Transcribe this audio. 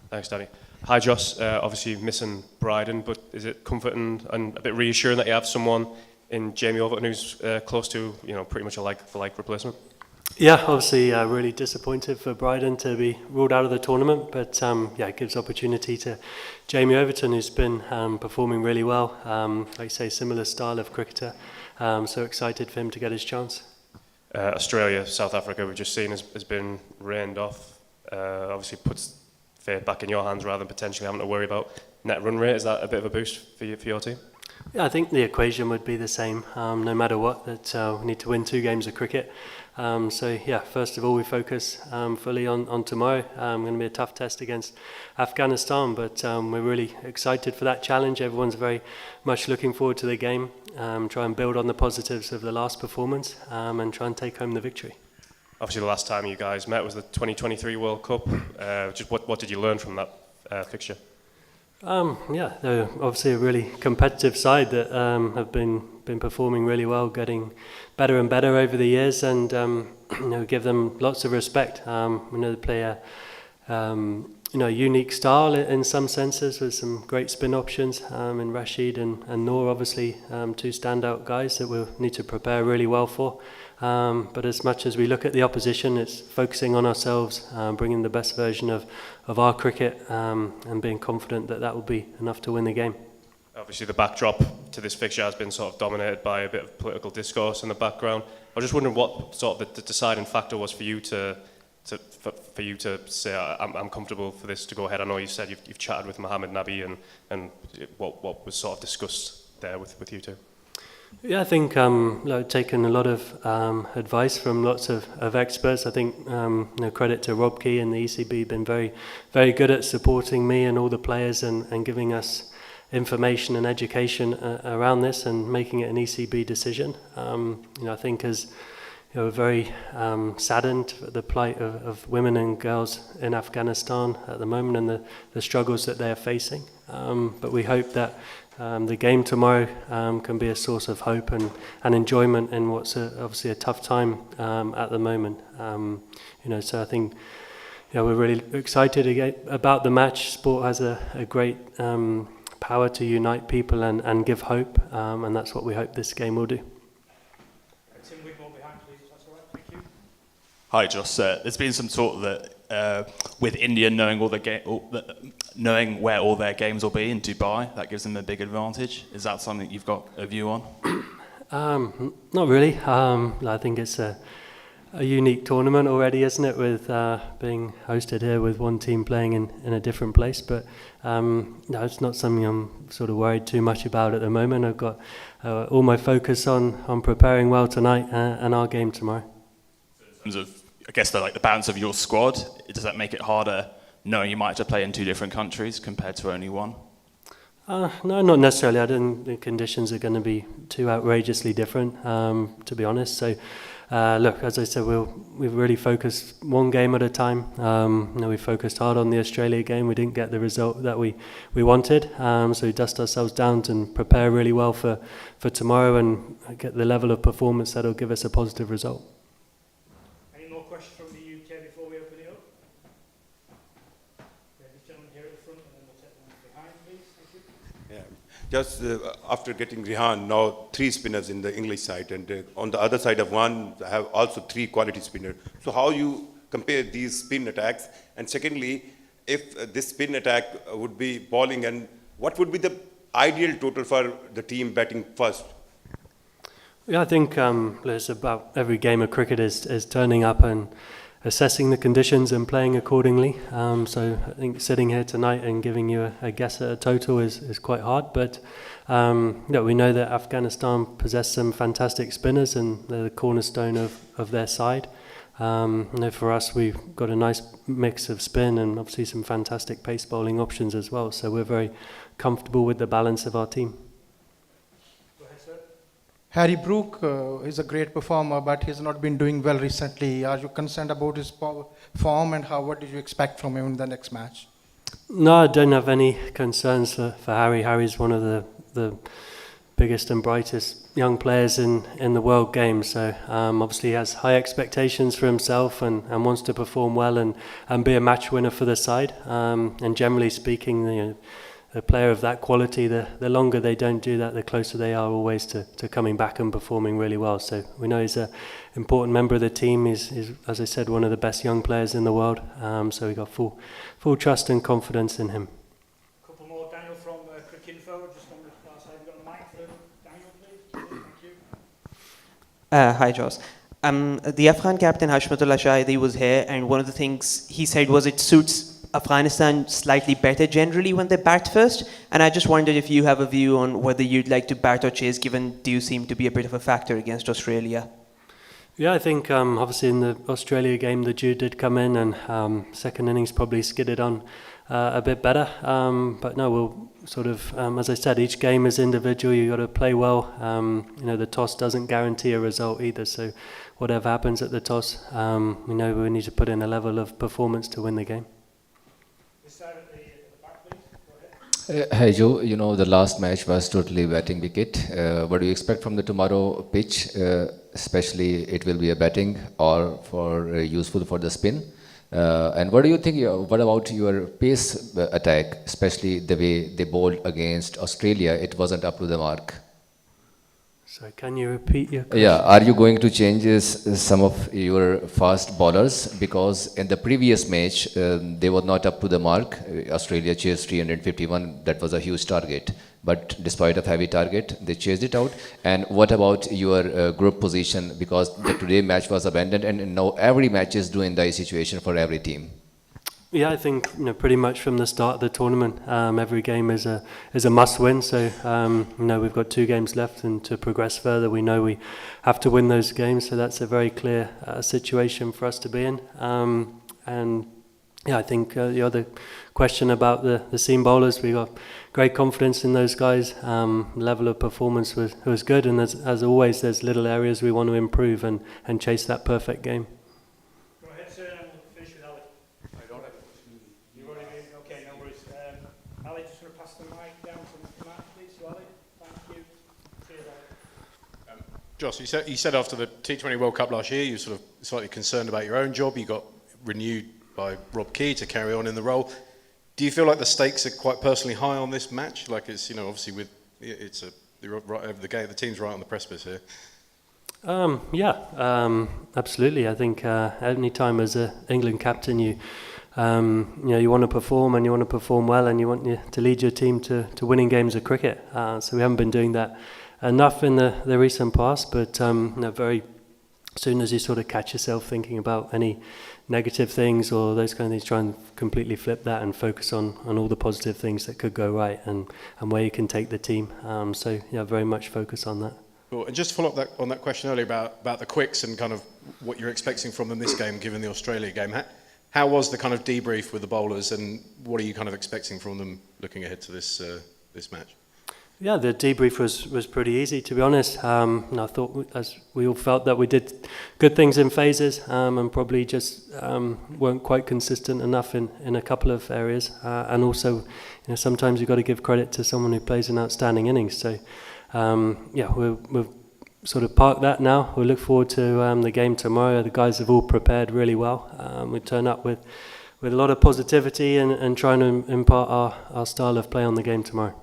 Thanks, Danny. Hi, Joss. Obviously missing Bryden, but is it comforting and a bit reassuring that you have someone in Jamie Overton who's close to, pretty much a like-for-like replacement? Yeah, obviously really disappointed for Bryden to be ruled out of the tournament, but it gives opportunity to Jamie Overton, who's been performing really well. Like you say, similar style of cricketer. So excited for him to get his chance. Australia, South Africa, we've just seen has been rained off. Obviously puts fate back in your hands rather than potentially having to worry about net run rate. Is that a bit of a boost for your team? Yeah, I think the equation would be the same, no matter what, that we need to win 2 games of cricket. First of all, we focus fully on tomorrow. Going to be a tough test against Afghanistan, but we're really excited for that challenge. Everyone's very much looking forward to the game, try and build on the positives of the last performance, and try and take home the victory. Obviously, the last time you guys met was the 2023 World Cup. Just what did you learn from that fixture? They're obviously a really competitive side that have been performing really well, getting better and better over the years, and give them lots of respect. We know they play a unique style in some senses with some great spin options in Rashid and Noor, obviously 2 standout guys that we'll need to prepare really well for. But as much as we look at the opposition, it's focusing on ourselves, bringing the best version of our cricket, and being confident that will be enough to win the game. Obviously, the backdrop to this fixture has been sort of dominated by a bit of political discourse in the background. I was just wondering what sort of the deciding factor was for you to say I'm comfortable for this to go ahead. I know you said you've chatted with Mohammed Nabi and what was sort of discussed there with you two. Yeah, I think I've taken a lot of advice from lots of experts. I think credit to Rob Key and the ECB, been very, very good at supporting me and all the players and giving us information and education around this and making it an ECB decision. I think as we're very saddened at the plight of women and girls in Afghanistan at the moment and the struggles that they are facing. But we hope that the game tomorrow can be a source of hope and enjoyment in what's obviously a tough time at the moment. So I think we're really excited about the match. Sport has a great power to unite people and give hope, and that's what we hope this game will do. Hi, Joss. There's been some talk that with India knowing knowing where all their games will be in Dubai, that gives them a big advantage. Is that something you've got a view on? Not really. I think it's a unique tournament already, isn't it, with being hosted here with one team playing in a different place. But no, it's not something I'm sort of worried too much about at the moment. I've got all my focus on preparing well tonight and our game tomorrow. In terms of, I guess, the balance of your squad, does that make it harder knowing you might have to play in 2 different countries compared to only one? No, not necessarily. I don't think the conditions are going to be too outrageously different, to be honest. So, look, as I said, we've really focused one game at a time. We focused hard on the Australia game. We didn't get the result that we wanted. So we dust ourselves down and prepare really well for tomorrow and get the level of performance that'll give us a positive result. From the UK before we open it up? This gentleman here at the front, and then we'll take the one behind, please. Thank you. Yeah, just after getting Rehan, now 3 spinners in the English side, and on the other side of one, have also 3 quality spinners. So how you compare these spin attacks? And secondly, if this spin attack would be bowling, and what would be the ideal total for the team batting first? Yeah, I think it's about every game of cricket is turning up and assessing the conditions and playing accordingly. So I think sitting here tonight and giving you a guess at a total is quite hard. But we know that Afghanistan possess some fantastic spinners and they're the cornerstone of their side. For us, we've got a nice mix of spin and obviously some fantastic pace bowling options as well. So we're very comfortable with the balance of our team. Harry Brook is a great performer, but he's not been doing well recently. Are you concerned about his form, and what did you expect from him in the next match? No, I don't have any concerns for Harry. Harry's one of the biggest and brightest young players in the world game. So obviously he has high expectations for himself and wants to perform well and be a match winner for the side. And generally speaking, a player of that quality, the longer they don't do that, the closer they are always to coming back and performing really well. So we know he's an important member of the team. He's, as I said, one of the best young players in the world. So we got full trust and confidence in him. A couple more. Daniel from Cricinfo, just on the far side. We've got a mic for Daniel, please. Thank you. Hi, Joss. The Afghan captain Hashmatullah Shahidi was here, and one of the things he said was it suits Afghanistan slightly better generally when they bat first, and I just wondered if you have a view on whether you'd like to bat or chase, given you seem to be a bit of a factor against Australia. Yeah, I think obviously in the Australia game the dew did come in, and second innings probably skidded on a bit better, but no, we'll sort of, as I said, each game is individual. You got to play well. The toss doesn't guarantee a result either, so whatever happens at the toss, we know we need to put in a level of performance to win the game. Hi Joe, the last match was totally batting wicket. What do you expect from the tomorrow pitch? Especially it will be a batting or for useful for the spin. And what do you think? What about your pace attack, especially the way they bowled against Australia? It wasn't up to the mark. So can you repeat your question? Yeah, are you going to change some of your fast bowlers? Because in the previous match, they were not up to the mark. Australia chased 351, that was a huge target. But despite of heavy target, they chased it out. And what about your group position? Because the today match was abandoned, and now every match is doing the situation for every team. Yeah, I think pretty much from the start of the tournament, every game is a must-win. So we've got 2 games left, and to progress further, we know we have to win those games. So that's a very clear situation for us to be in. And yeah, I think the other question about the seam bowlers, we got great confidence in those guys. Level of performance was good, and as always, there's little areas we want to improve and chase that perfect game. Joss, you said after the T20 World Cup last year, you were sort of slightly concerned about your own job. You got renewed by Rob Key to carry on in the role. Do you feel like the stakes are quite personally high on this match? Like it's, obviously you're right over the gate. The team's right on the precipice here. Absolutely. I think any time as an England captain, you want to perform, and you want to perform well, and you want to lead your team to winning games of cricket. So we haven't been doing that enough in the recent past, but very soon as you sort of catch yourself thinking about any negative things or those kind of things, try and completely flip that and focus on all the positive things that could go right and where you can take the team. Very much focus on that. Cool. And just to follow up on that question earlier about the quicks and kind of what you're expecting from them this game, given the Australia game. How was the kind of debrief with the bowlers, and what are you kind of expecting from them looking ahead to this match? Yeah, the debrief was pretty easy, to be honest. And I thought, as we all felt, that we did good things in phases, and probably just weren't quite consistent enough in a couple of areas. And also, sometimes you've got to give credit to someone who plays an outstanding innings. So, we've sort of parked that now. We look forward to the game tomorrow. The guys have all prepared really well. We turn up with a lot of positivity and trying to impart our style of play on the game tomorrow.